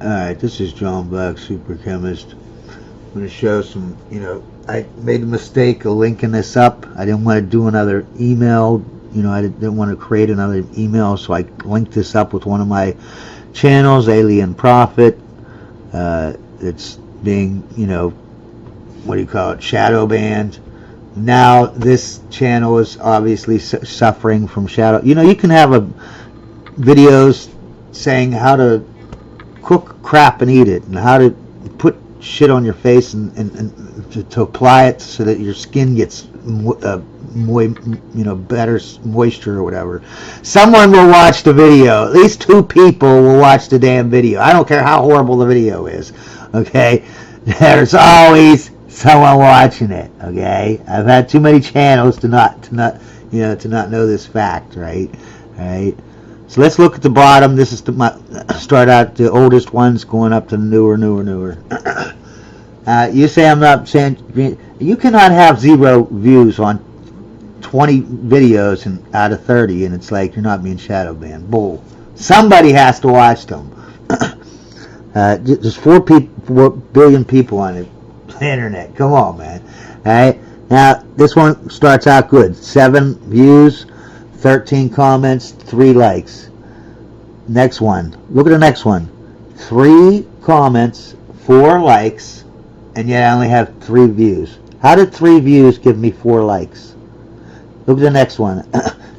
Alright, this is John Black, Super Chemist. I'm going to show some, I made a mistake of linking this up. I didn't want to do another email. I didn't want to create another email, so I linked this up with one of my channels, Alien Prophet. It's being, what do you call it, shadow banned. Now this channel is obviously suffering from shadow. You can have videos saying how to cook crap and eat it, and how to put shit on your face and to apply it so that your skin gets better moisture or whatever. Someone will watch the video. At least 2 people will watch the damn video. I don't care how horrible the video is. Okay, there's always someone watching it. Okay, I've had too many channels to not know this fact. Right. So let's look at the bottom. This is start out the oldest ones, going up to the newer. You say I'm not saying you cannot have 0 views on 20 videos and out of 30, and it's like you're not being shadow banned. Bull. Somebody has to watch them. There's 4 billion people on the internet. Come on, man. All right. Now this one starts out good. 7 views. 13 comments, 3 likes. Next one. Look at the next one. 3 comments, 4 likes, and yet I only have 3 views. How did 3 views give me 4 likes? Look at the next one.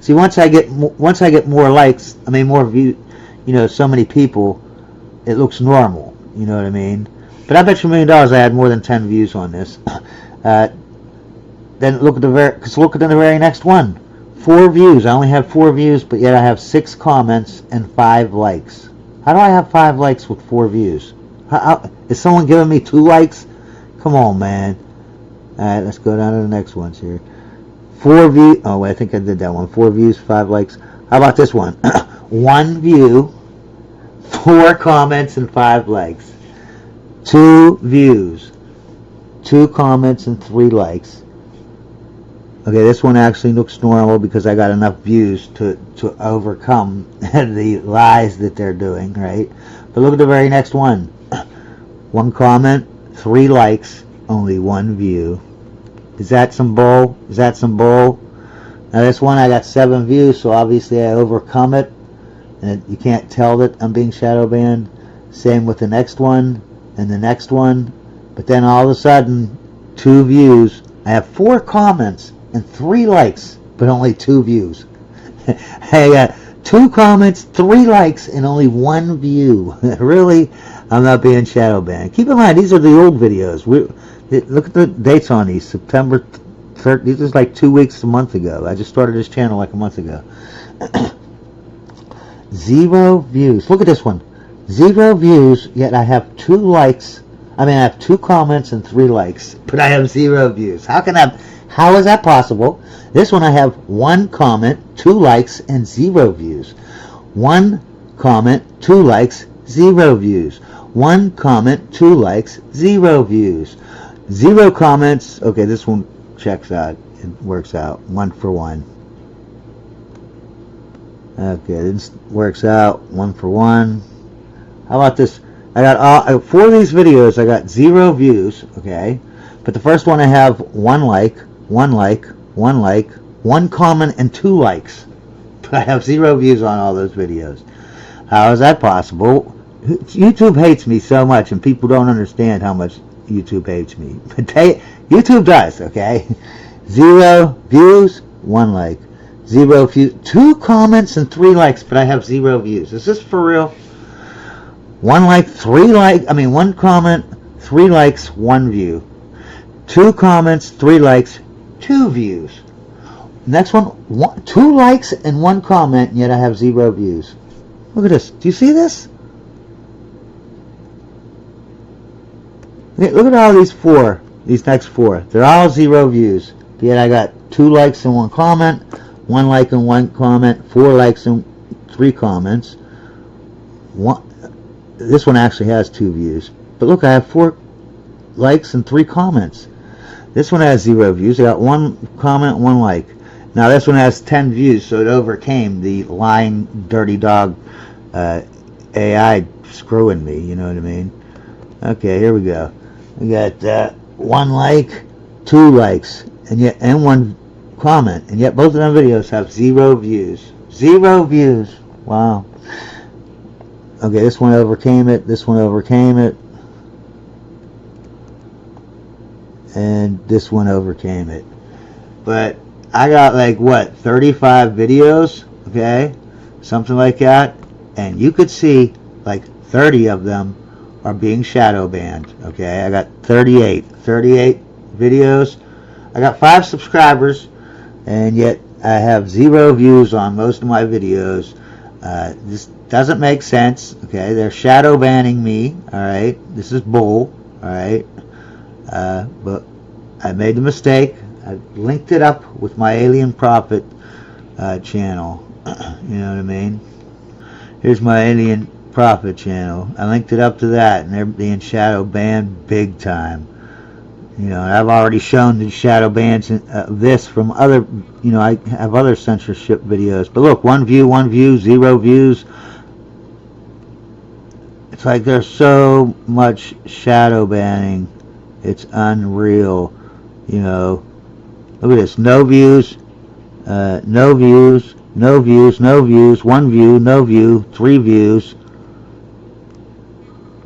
See, once I get more likes, more views, so many people, it looks normal. You know what I mean? But I bet you $1 million I had more than 10 views on this. Then look at the very next one. 4 views. I only have 4 views, but yet I have 6 comments and 5 likes. How do I have 5 likes with 4 views? Is someone giving me 2 likes? Come on, man. Alright, let's go down to the next ones here. 4 views. Oh, wait, I think I did that one. 4 views, 5 likes. How about this one? 1 view, 4 comments, and 5 likes. 2 views, 2 comments, and 3 likes. Okay, this one actually looks normal because I got enough views to overcome the lies that they're doing, right? But look at the very next one. 1 comment, 3 likes, only 1 view. Is that some bull? Now this one I got 7 views, so obviously I overcome it. And you can't tell that I'm being shadow banned. Same with the next one and the next one. But then all of a sudden, 2 views. I have 4 comments and 3 likes, but only 2 views. I got 2 comments, 3 likes, and only 1 view. Really? I'm not being shadow banned. Keep in mind, these are the old videos. Look at the dates on these. September 3rd. These is like 2 weeks, a month ago. I just started this channel like a month ago. 0 views. Look at this one. 0 views, yet I have 2 likes. I have 2 comments and 3 likes, but I have 0 views. How is that possible? This one I have 1 comment, 2 likes, and 0 views. 1 comment, 2 likes, 0 views. 1 comment, 2 likes, 0 views. 0 comments. Okay, this one checks out. It works out. 1 for 1. Okay, this works out. 1 for 1. How about this? I got 4 of these videos. I got 0 views. Okay, but the first one I have 1 like, 1 like, 1 like, 1 comment, and 2 likes. But I have 0 views on all those videos. How is that possible? YouTube hates me so much, and people don't understand how much YouTube hates me. But YouTube does, okay? 0 views, 1 like. 0 views, 2 comments, and 3 likes, but I have 0 views. Is this for real? 1 like, 3 like, 1 comment, 3 likes, 1 view. 2 comments, 3 likes, 2 views. Next one, 2 likes and 1 comment, and yet I have 0 views. Look at this. Do you see this? Okay, look at all these next 4. They're all 0 views. Yet I got 2 likes and 1 comment, 1 like and 1 comment, 4 likes and 3 comments. This one actually has 2 views. But look, I have 4 likes and 3 comments. This one has 0 views. I got 1 comment, 1 like. Now this one has 10 views, so it overcame the lying dirty dog AI screwing me, you know what I mean? Okay, here we go. We got 1 like, 2 likes, and 1 comment, and yet both of them videos have 0 views. 0 views. Wow. Okay, this one overcame it. This one overcame it. And this one overcame it. But I got like what, 35 videos, okay, something like that, and you could see like 30 of them are being shadow banned. Okay, I got 38 videos. I got 5 subscribers, and yet I have 0 views on most of my videos. This doesn't make sense. Okay, they're shadow banning me. All right, this is bull. All right, but I made the mistake. I linked it up with my Alien Prophet channel. You know what I mean? Here's my Alien Prophet channel. I linked it up to that, and they're being shadow banned big time. You know, and I've already shown the shadow bans this from other, you know, I have other censorship videos. But look, 1 view, 0 views. It's like there's so much shadow banning. It's unreal. You know, look at this. No views, no views, no views, no views, 1 view, no view, 3 views,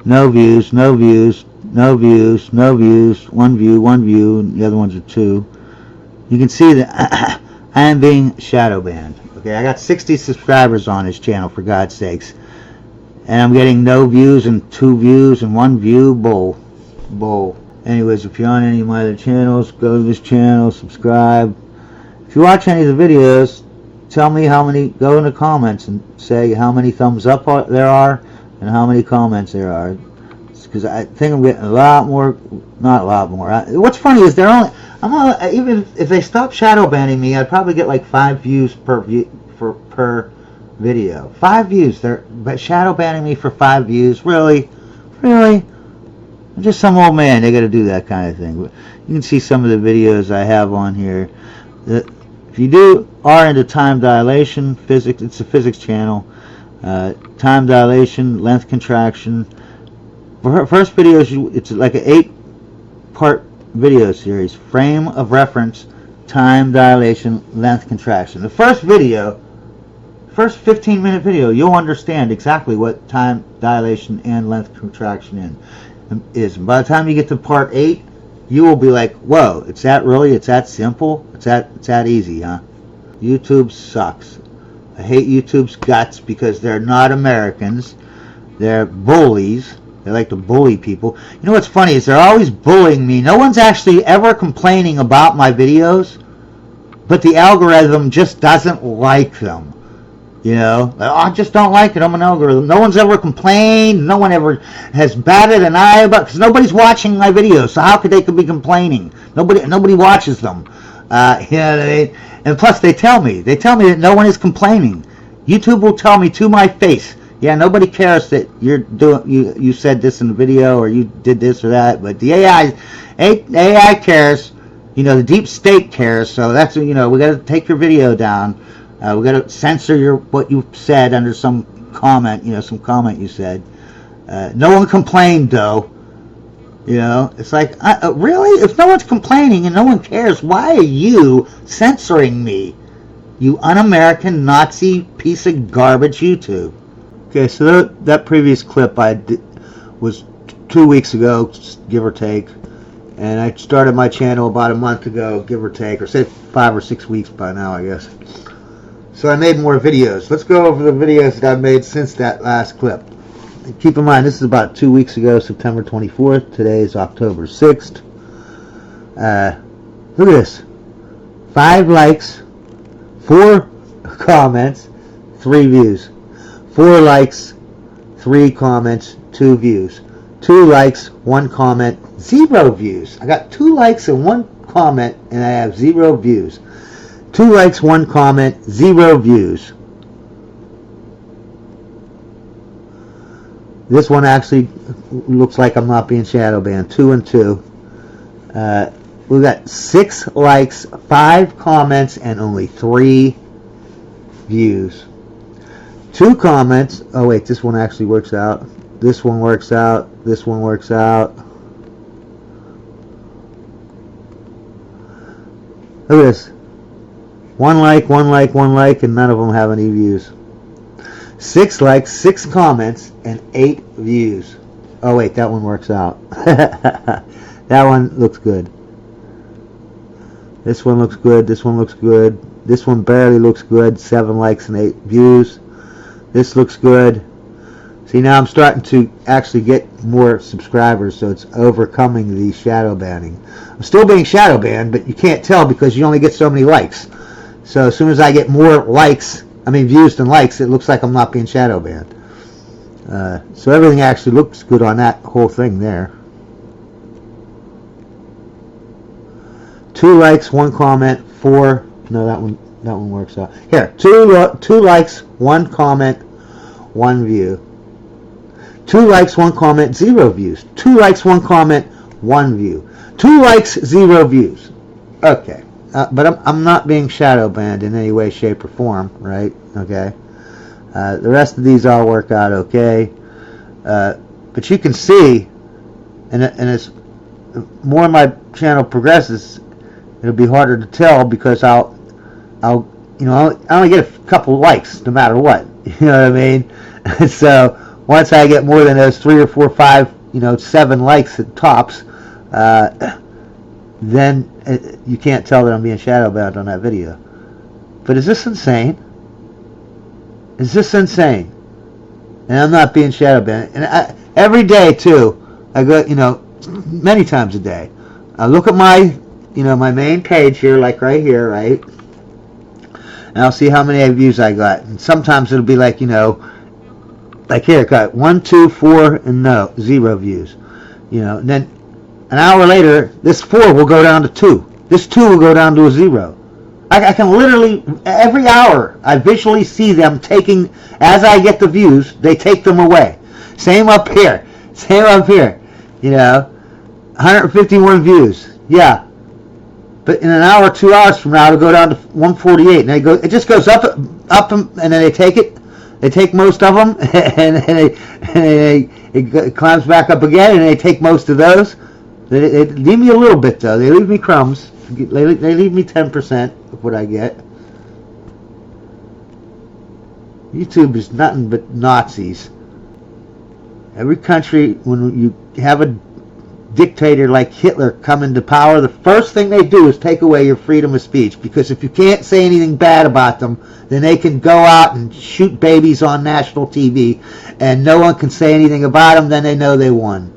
no views, no views, no views, no views, 1 view, and the other ones are 2. You can see that I am being shadow banned. Okay, I got 60 subscribers on this channel, for God's sakes, and I'm getting no views and 2 views and 1 view. Bull. Anyways, if you're on any of my other channels, go to this channel, subscribe. If you watch any of the videos, tell me how many, go in the comments and say how many thumbs up there are and how many comments there are. Because I think I'm getting a lot more, not a lot more. What's funny is they're only, even if they stop shadow banning me, I'd probably get like 5 views per video. 5 views. They're shadow banning me for 5 views. Really? I'm just some old man. They got to do that kind of thing. But you can see some of the videos I have on here. If you are into time dilation, physics, it's a physics channel. Time dilation, length contraction. For her first videos, it's like an 8-part video series. Frame of reference, time dilation, length contraction. The first video, first 15-minute video, you'll understand exactly what time dilation and length contraction is. And by the time you get to part 8, you will be like, whoa, it's that really? It's that simple? It's that easy, huh? YouTube sucks. I hate YouTube's guts because they're not Americans. They're bullies. They like to bully people. You know what's funny is they're always bullying me. No one's actually ever complaining about my videos, but the algorithm just doesn't like them. You know, I just don't like it. I'm an algorithm. No one's ever complained. No one ever has batted an eye about, because nobody's watching my videos. So how could they be complaining? Nobody watches them. You know what I mean? And plus, they tell me that no one is complaining. YouTube will tell me to my face, yeah, nobody cares that you said this in the video or you did this or that, but the AI cares. You know, the deep state cares. So that's, you know, we got to take your video down. We got to censor what you said under some comment. You know, some comment you said. No one complained though. You know, it's like, really? If no one's complaining and no one cares, why are you censoring me? You un-American Nazi piece of garbage YouTube. Okay, so that previous clip I did was 2 weeks ago, give or take, and I started my channel about a month ago, give or take, or say 5 or 6 weeks by now, I guess. So I made more videos. Let's go over the videos that I've made since that last clip. Keep in mind, this is about 2 weeks ago, September 24th. Today is October 6th. Look at this. 5 likes, 4 comments, 3 views. 4 likes, 3 comments, 2 views. 2 likes, 1 comment, 0 views. I got 2 likes and 1 comment, and I have 0 views. 2 likes, 1 comment, 0 views. This one actually looks like I'm not being shadow banned. 2 and 2. We got 6 likes, 5 comments, and only 3 views. 2 comments. Oh wait, this one actually works out. This one works out. This one works out. Look at this. One like, and none of them have any views. 6 likes, 6 comments, and 8 views. Oh wait, that one works out. That one looks good. This one looks good. This one looks good. This one barely looks good. 7 likes and 8 views. This looks good. See, now I'm starting to actually get more subscribers, so it's overcoming the shadow banning. I'm still being shadow banned, but you can't tell because you only get so many likes. So as soon as I get more views than likes, it looks like I'm not being shadow banned. So everything actually looks good on that whole thing there. 2 likes, 1 comment, 4. No, that one works out. Here, 2 likes, 1 comment, 1 view. 2 likes, 1 comment, 0 views. 2 likes, 1 comment, 1 view. 2 likes, 0 views. Okay, but I'm not being shadow banned in any way, shape, or form, right? Okay. The rest of these all work out okay. But you can see, and as more my channel progresses, it'll be harder to tell because I only get a couple likes no matter what. You know what I mean? So once I get more than those 3 or 4, 5, 7 likes at tops, then you can't tell that I'm being shadow banned on that video. But is this insane? Is this insane? And I'm not being shadow banned. And every day too, I go, many times a day, I look at my, my main page here, like right here, right? And I'll see how many views I got. And sometimes it'll be like, like here, I got 1, 2, 4, and 0 views. And then an hour later, this 4 will go down to 2. This 2 will go down to a 0. I can literally, every hour, I visually see them taking, as I get the views, they take them away. Same up here. Same up here. 151 views. Yeah. But in an hour, 2 hours from now, it'll go down to 148. And it just goes up, and then they take it. They take most of them, and it climbs back up again, and they take most of those. They leave me a little bit, though. They leave me crumbs. They leave me 10% of what I get. YouTube is nothing but Nazis. Every country, when you have a dictator like Hitler come into power, the first thing they do is take away your freedom of speech, because if you can't say anything bad about them, then they can go out and shoot babies on national TV, and no one can say anything about them, then they know they won.